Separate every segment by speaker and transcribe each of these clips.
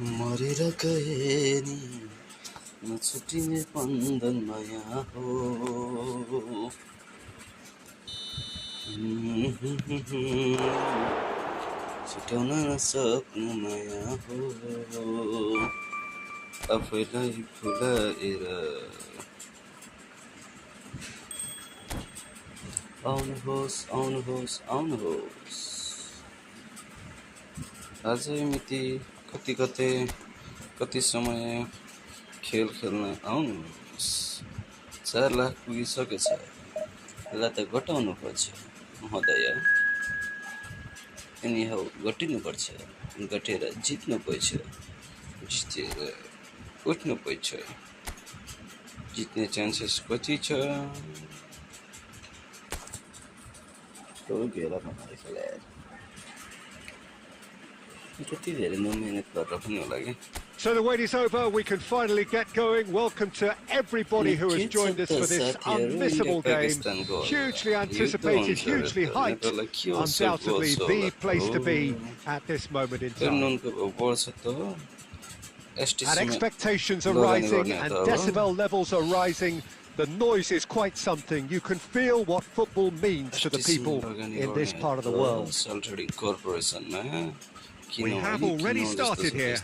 Speaker 1: मरेर गए नि नछुटिने बन्धन माया हो छुट्याउन नसक्नु माया हो आफैलाई भुलाएर आउनुहोस् आउनुहोस् आउनुहोस् आजै मिति कति कतै कति समय खेल खेल्न आउनुहोस् 4 लाख पुगिसकेछ यसलाई त घटाउनु पर्छ महोदय एनीहाउ घटिनुपर्छ घटेर जित्नु पर्छ जितेर उठ्नु पर्छ जित्ने चान्सेस कति छ तो घेरा बनाएर खेलाएर कति धेरै मेहनत गरेर पनि होला के
Speaker 2: So the wait is over, we can finally get going. Welcome to everybody who has joined us for this unmissable game. Hugely anticipated, hugely hyped. Undoubtedly the place to be at this moment in time. And expectations are rising and decibel levels are rising. The noise is quite something. You can feel what football means to the people in this part of the world. We have already started here.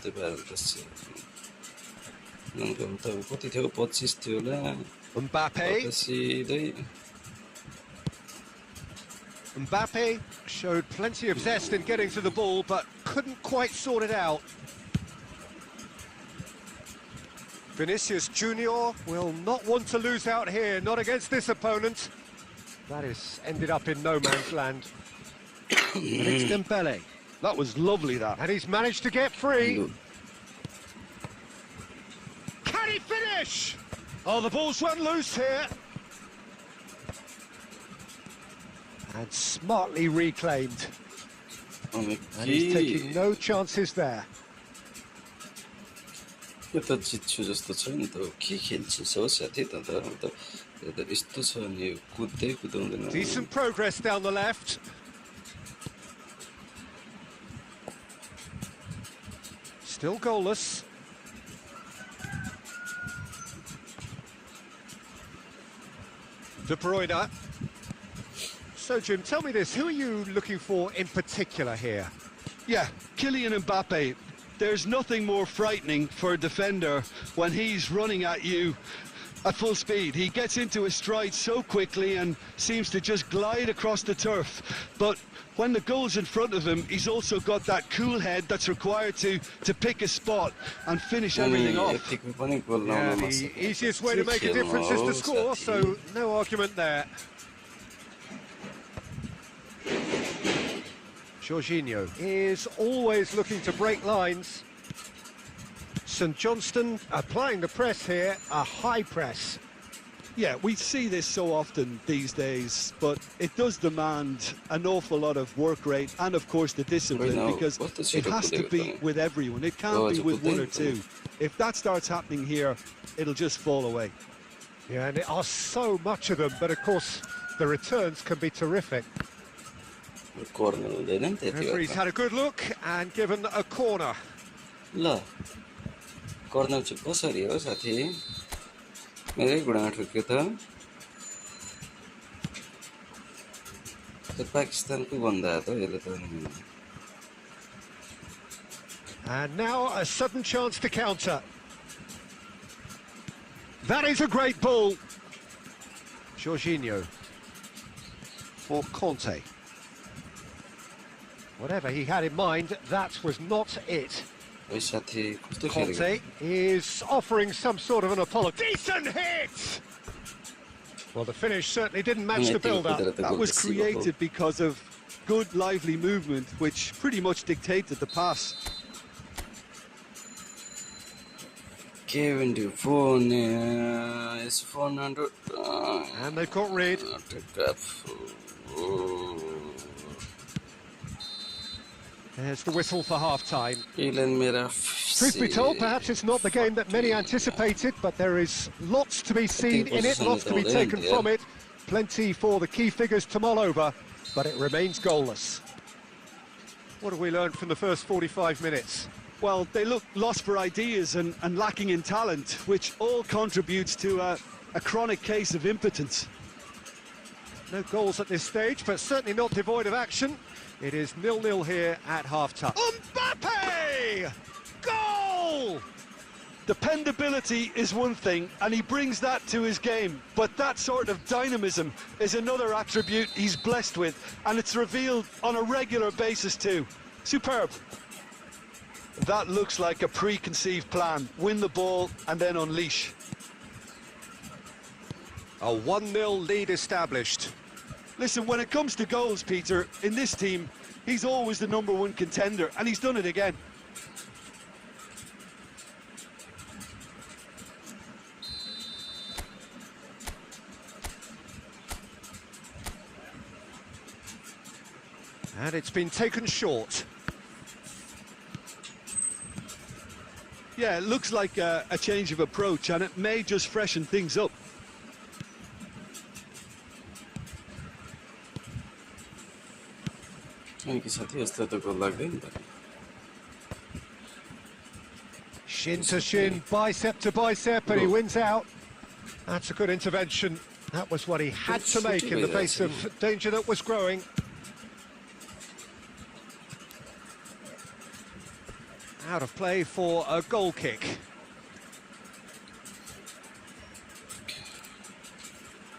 Speaker 2: Mbappe showed plenty of zest in getting to the ball, but couldn't quite sort it out. Vinicius Junior will not want to lose out here, not against this opponent. That has ended up in no man's land. And it's Dembele. That was lovely, that. And he's managed to get free. Can he finish? Oh, the ball's run loose here. And smartly reclaimed. And he's taking no chances there. Decent progress down the left. Still goalless. De Bruyne. So, Jim, tell me this. Who are you looking for in particular here?
Speaker 3: Yeah, Kylian Mbappe. There's nothing more frightening for a defender when he's running at you at full speed. He gets into a stride so quickly and seems to just glide across the turf. But when the goal's in front of him, he's also got that cool head that's required to pick a spot and finish everything off.
Speaker 2: Yeah, the easiest way to make a difference is to score, so no argument there. Jorginho is always looking to break lines. St Johnstone applying the press here, a high press.
Speaker 3: Yeah, we see this so often these days, but it does demand an awful lot of work rate and, of course, the discipline, because it has to be with everyone. It can't be with one or two. If that starts happening here, it'll just fall away.
Speaker 2: Yeah, and there are so much of them, but, of course, the returns can be terrific. Referee's had a good look and given a corner.
Speaker 1: Corner चाहिँ कसरी हो साथी मेरै गुडामा ठुक्यो त पाकिस्तानको भन्दा त यसले त
Speaker 2: And now a sudden chance to counter. That is a great ball. Jorginho for Conte. Whatever he had in mind, that was not it. Conte is offering some sort of an apology. Decent hit! Well, the finish certainly didn't match the build-up.
Speaker 3: That was created because of good, lively movement, which pretty much dictated the pass.
Speaker 1: Kevin De Bruyne is 400.
Speaker 2: And they've got rid. There's the whistle for half-time. Truth be told, perhaps it's not the game that many anticipated, but there is lots to be seen in it, lots to be taken from it. Plenty for the key figures to mull over, but it remains goalless. What have we learned from the first 45 minutes?
Speaker 3: Well, they look lost for ideas and lacking in talent, which all contributes to a chronic case of impotence.
Speaker 2: No goals at this stage, but certainly not devoid of action. It is 0-0 here at half-time. Mbappe! Goal!
Speaker 3: Dependability is one thing, and he brings that to his game, but that sort of dynamism is another attribute he's blessed with, and it's revealed on a regular basis too. Superb. That looks like a preconceived plan. Win the ball and then unleash.
Speaker 2: A 1-0 lead established.
Speaker 3: Listen, when it comes to goals, Peter, in this team, he's always the #1 contender, and he's done it again.
Speaker 2: And it's been taken short.
Speaker 3: Yeah, it looks like a change of approach, and it may just freshen things up.
Speaker 2: Shin to shin, bicep to bicep, and he wins out. That's a good intervention. That was what he had to make in the face of danger that was growing. Out of play for a goal kick.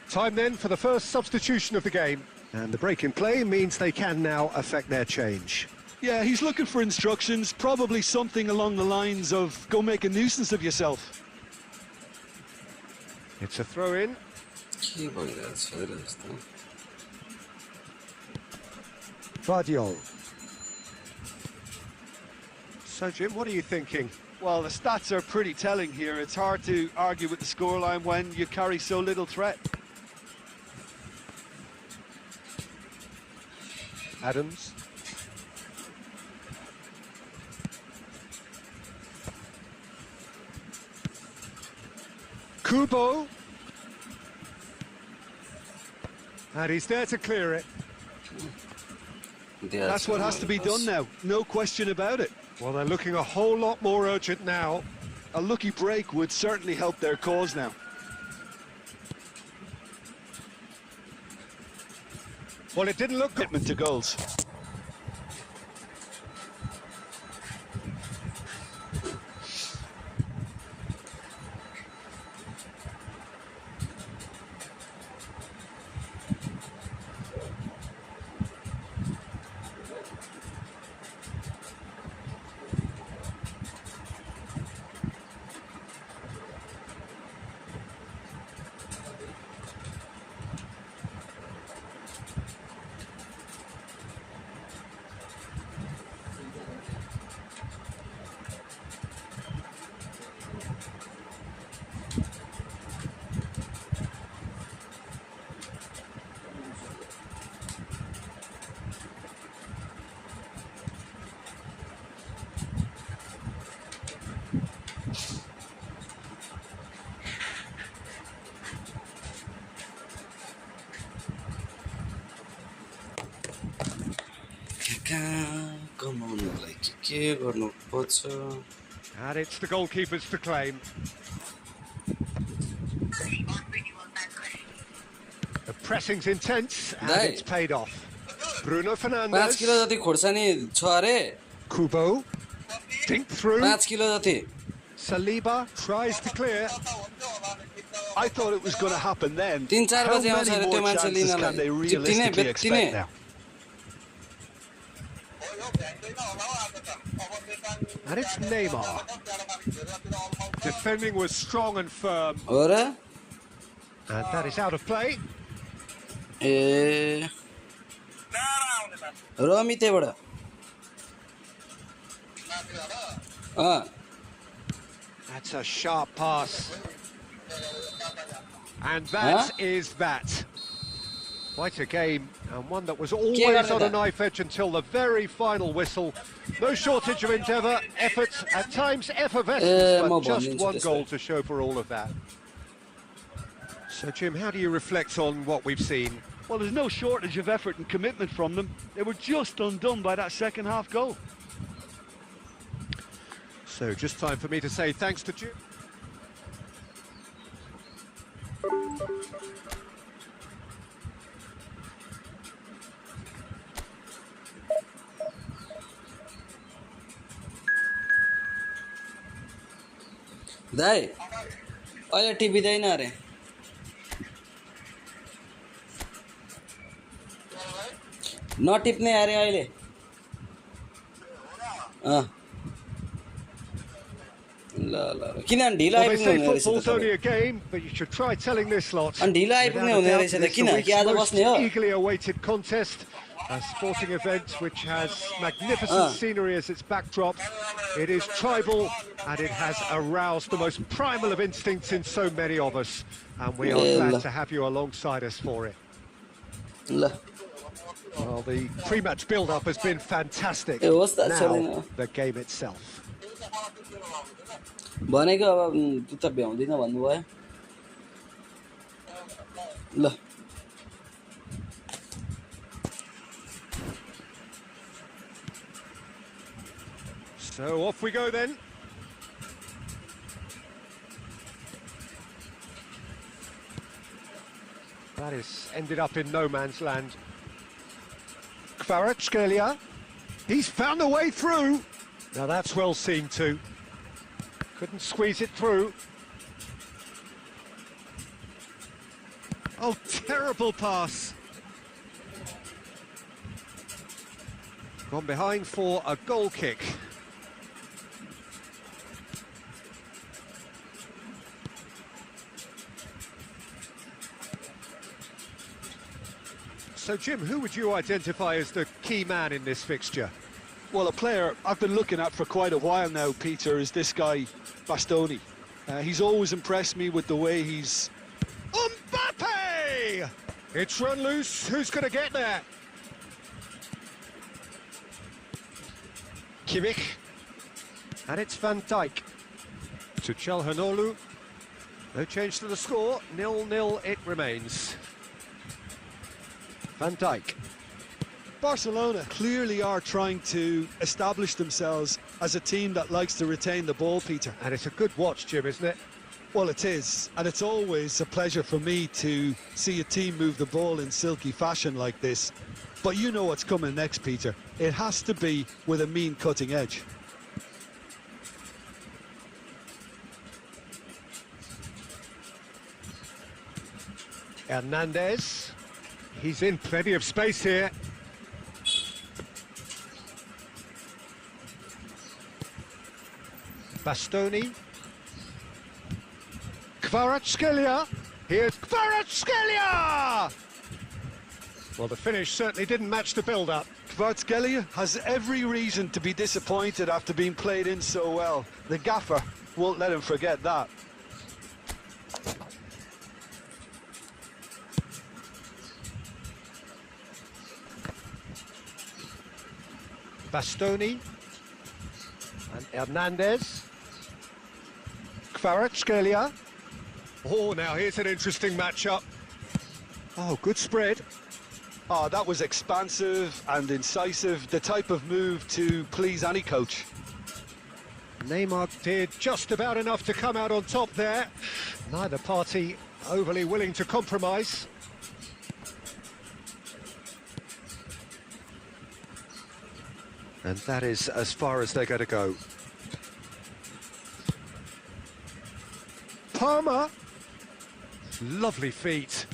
Speaker 2: Time then for the first substitution of the game. And the break in play means they can now affect their change.
Speaker 3: Yeah, he's looking for instructions, probably something along the lines of, go make a nuisance of yourself.
Speaker 2: It's a throw-in. Vardiol. So, Jim, what are you thinking?
Speaker 3: Well, the stats are pretty telling here. It's hard to argue with the scoreline when you carry so little threat.
Speaker 2: Adams. Kubo. And he's there to clear it.
Speaker 3: That's what has to be done now, no question about it.
Speaker 2: Well, they're looking a whole lot more urgent now.
Speaker 3: A lucky break would certainly help their cause now.
Speaker 2: Well, it didn't look good.
Speaker 3: Commitment to goals.
Speaker 2: And it's the goalkeepers to claim. The pressing's intense and it's paid off. Bruno Fernandes. Kubo. Dink through. Saliba tries to clear.
Speaker 3: I thought it was going to happen then.
Speaker 1: How
Speaker 3: many more chances can they realistically expect now?
Speaker 2: And it's Neymar. Defending was strong and firm.
Speaker 1: And
Speaker 2: And that is out of play. That's a sharp pass. And that is that. Quite a game, and one that was always on a knife edge until the very final whistle. No shortage of endeavour, effort, at times effervescence, but just one goal to show for all of that. So, Jim, how do you reflect on what we've seen?
Speaker 3: Well, there's no shortage of effort and commitment from them. They were just undone by that second half goal.
Speaker 2: So just time for me to say thanks to Jim.
Speaker 1: दाइ अहिले TV then अरे नटिप्ने अरे अहिले ल ल किन ढिलो
Speaker 2: Well, they
Speaker 1: आइपुग्नु
Speaker 2: say
Speaker 1: हुने रहेछ
Speaker 2: football's
Speaker 1: त
Speaker 2: only a game, but you should try telling this lot.
Speaker 1: अनि ढिलो आइपुग्ने
Speaker 2: Without a
Speaker 1: हुने
Speaker 2: doubt,
Speaker 1: रहेछ त
Speaker 2: this is
Speaker 1: किन
Speaker 2: the
Speaker 1: कि
Speaker 2: week's
Speaker 1: आज
Speaker 2: most
Speaker 1: बस्ने हो
Speaker 2: eagerly awaited contest, a sporting event which has magnificent scenery as its backdrop. It is tribal and it has aroused the most primal of instincts in so many of us, and we are glad to have you alongside us for it.
Speaker 1: ल
Speaker 2: Well, the pre-match build-up has been fantastic.
Speaker 1: ए होस् त छोड्दैन
Speaker 2: Now, the game itself.
Speaker 1: भनेको अब जुत्ता भ्याउँदिन भन्नुभयो ल
Speaker 2: So off we go then. That is ended up in no man's land. Kvaratskhelia, he's found a way through. Now that's well seen too. Couldn't squeeze it through. Oh, terrible pass. Gone behind for a goal kick. So, Jim, who would you identify as the key man in this fixture?
Speaker 3: Well, a player I've been looking at for quite a while now, Peter, is this guy, Bastoni. He's always impressed me with the way he's...
Speaker 2: Mbappe! It's run loose. Who's going to get there? Kimmich. And it's Van Dijk. To Çalhanoğlu. No change to the score. 0-0 it remains. Van Dijk.
Speaker 3: Barcelona clearly are trying to establish themselves as a team that likes to retain the ball, Peter.
Speaker 2: And it's a good watch, Jim, isn't it?
Speaker 3: Well, it is, and it's always a pleasure for me to see a team move the ball in silky fashion like this. But you know what's coming next, Peter. It has to be with a mean cutting edge.
Speaker 2: Hernandez. He's in plenty of space here. Bastoni. Kvaratskhelia. Here's Kvaratskhelia! Well, the finish certainly didn't match the build-up.
Speaker 3: Kvaratskhelia has every reason to be disappointed after being played in so well. The gaffer won't let him forget that.
Speaker 2: Bastoni. And Hernandez. Kvaratskhelia. Oh, now here's an interesting matchup. Oh, good spread.
Speaker 3: Oh, that was expansive and incisive, the type of move to please any coach.
Speaker 2: Neymar did just about enough to come out on top there. Neither party overly willing to compromise. And that is as far as they're going to go. Palmer. Lovely feet.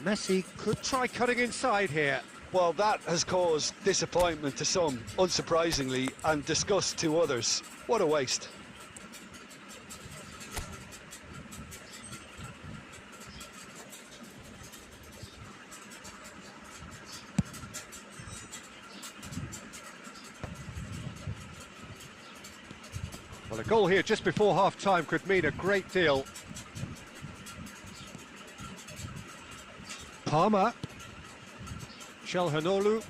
Speaker 2: Messi could try cutting inside here.
Speaker 3: Well, that has caused disappointment to some, unsurprisingly, and disgust to others. What a waste.
Speaker 2: Well, a goal here just before half-time could mean a great deal. Palmer. Çalhanoğlu.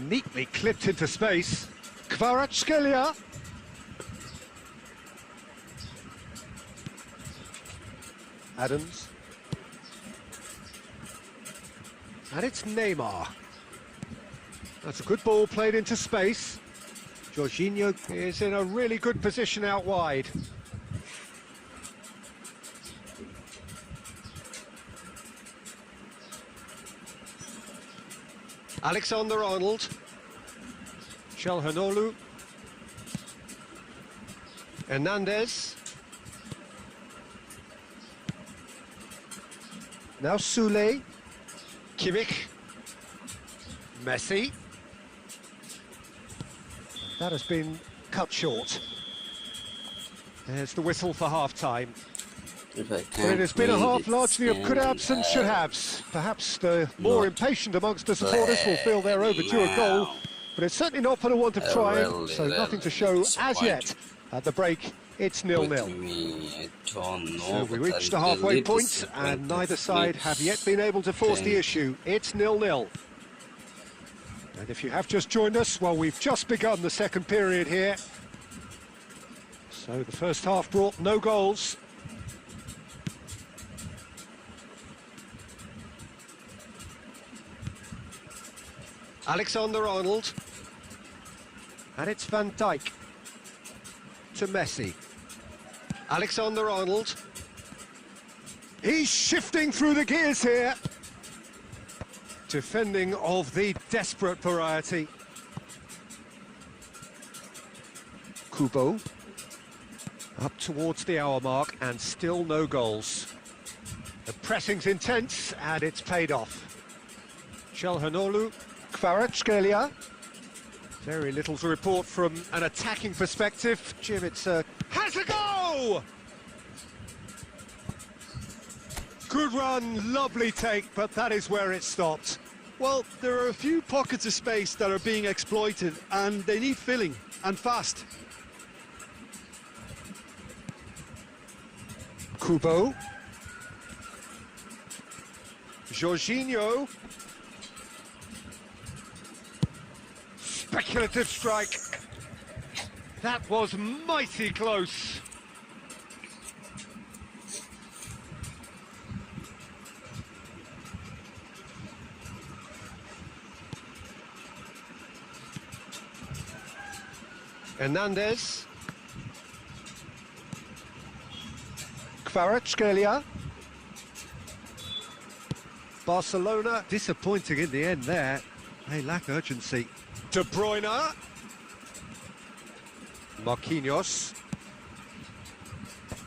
Speaker 2: Neatly clipped into space. Kvaratskhelia. Adams. And it's Neymar. That's a good ball played into space. Jorginho is in a really good position out wide. Alexander-Arnold. Calhanoglu. Hernandez. Now Soule. Kimmich. Messi. That has been cut short. There's the whistle for half-time.
Speaker 1: If I
Speaker 2: But
Speaker 1: can't
Speaker 2: it has been a
Speaker 1: read
Speaker 2: half
Speaker 1: it,
Speaker 2: largely of could-haves and
Speaker 1: then,
Speaker 2: should-haves. Perhaps the more
Speaker 1: not
Speaker 2: impatient amongst the supporters will feel they're overdue a goal,
Speaker 1: now.
Speaker 2: but it's certainly not for the want of trying, so nothing to show as
Speaker 1: disappointing.
Speaker 2: yet. At the break, it's
Speaker 1: With
Speaker 2: 0-0.
Speaker 1: me, I don't know,
Speaker 2: So we
Speaker 1: but
Speaker 2: reached the
Speaker 1: I'm
Speaker 2: halfway
Speaker 1: really
Speaker 2: point, and
Speaker 1: disappointed
Speaker 2: neither
Speaker 1: with
Speaker 2: side have yet been able to force the
Speaker 1: Thank-
Speaker 2: issue. It's 0-0. And if you have just joined us, well, we've just begun the second period here. So the first half brought no goals. Alexander-Arnold. And it's Van Dijk to Messi. Alexander-Arnold. He's shifting through the gears here. Defending of the desperate variety. Kubo. Up towards the hour mark and still no goals. The pressing's intense and it's paid off. Calhanoglu. Kvaratskhelia. Very little to report from an attacking perspective. Jim, it's has a go! Good run, lovely take, but that is where it stopped.
Speaker 3: Well, there are a few pockets of space that are being exploited, and they need filling, and fast.
Speaker 2: Kubo. Jorginho. Speculative strike. That was mighty close. Hernandez. Kvaratskhelia. Barcelona disappointing in the end there. They lack urgency. De Bruyne. Marquinhos.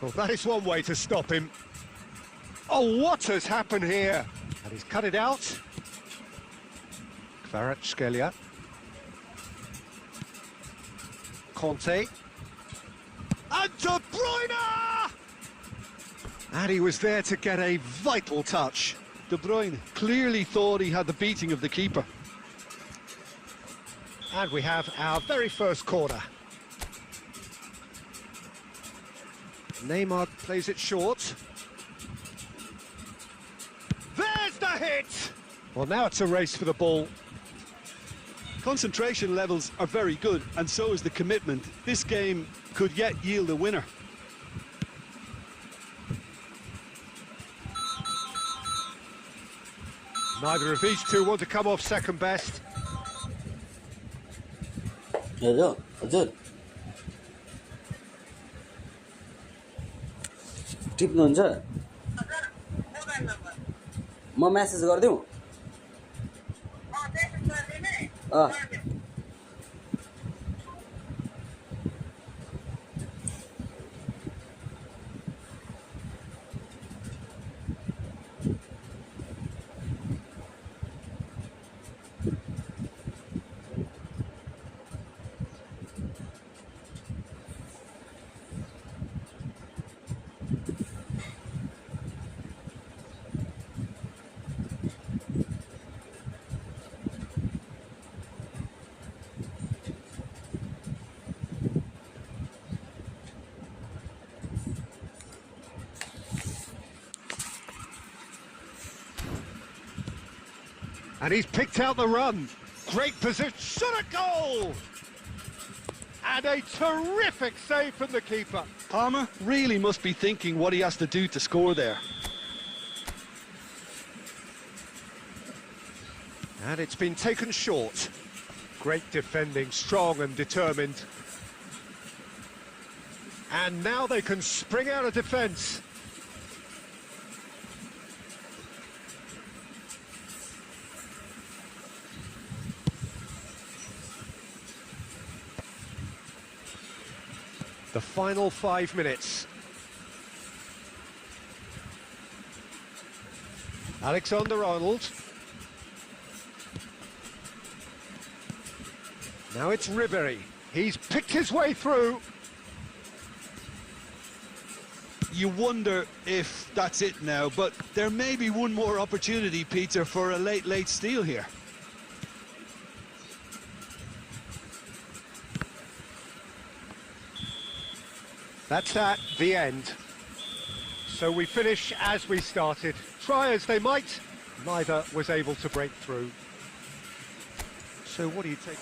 Speaker 2: Well, that is one way to stop him. Oh, what has happened here? And he's cut it out. Kvaratskhelia. Conte. And De Bruyne! And he was there to get a vital touch.
Speaker 3: De Bruyne clearly thought he had the beating of the keeper.
Speaker 2: And we have our very first corner. Neymar plays it short. There's the hit! Well, now it's a race for the ball.
Speaker 3: Concentration levels are very good, and so is the commitment. This game could yet yield a winner.
Speaker 2: Neither of these two want to come off second best.
Speaker 1: हजुर टिप्नुहुन्छ म message गरिदिउँ
Speaker 2: And he's picked out the run. Great position, shot a goal! And a terrific save from the keeper.
Speaker 3: Palmer really must be thinking what he has to do to score there.
Speaker 2: And it's been taken short. Great defending, strong and determined. And now they can spring out of defence. The final 5 minutes. Alexander-Arnold. Now it's Ribéry. He's picked his way through.
Speaker 3: You wonder if that's it now, but there may be one more opportunity, Peter, for a late steal here.
Speaker 2: That's that, the end. So we finish as we started. Try as they might, neither was able to break through. So what do you take?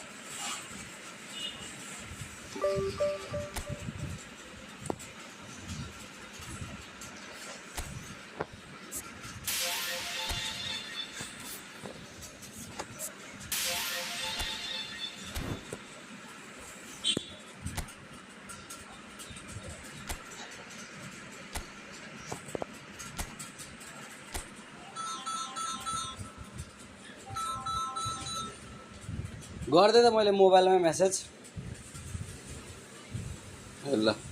Speaker 1: गर्दै त मैले मोबाइलमै message ल